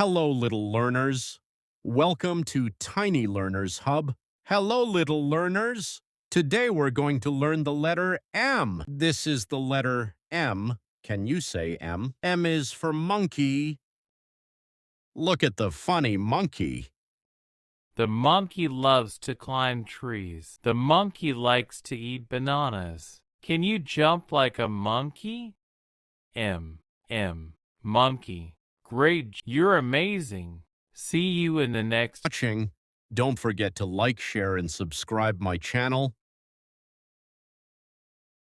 Hello, little learners. Welcome to Tiny Learners Hub. Hello, little learners. Today we're going to learn the letter M. This is the letter M. Can you say M? M is for monkey. Look at the funny monkey. The monkey loves to climb trees. The monkey likes to eat bananas. Can you jump like a monkey? Monkey. Great, you're amazing. See you in the next. Watching. Don't forget to like, share, and subscribe my channel.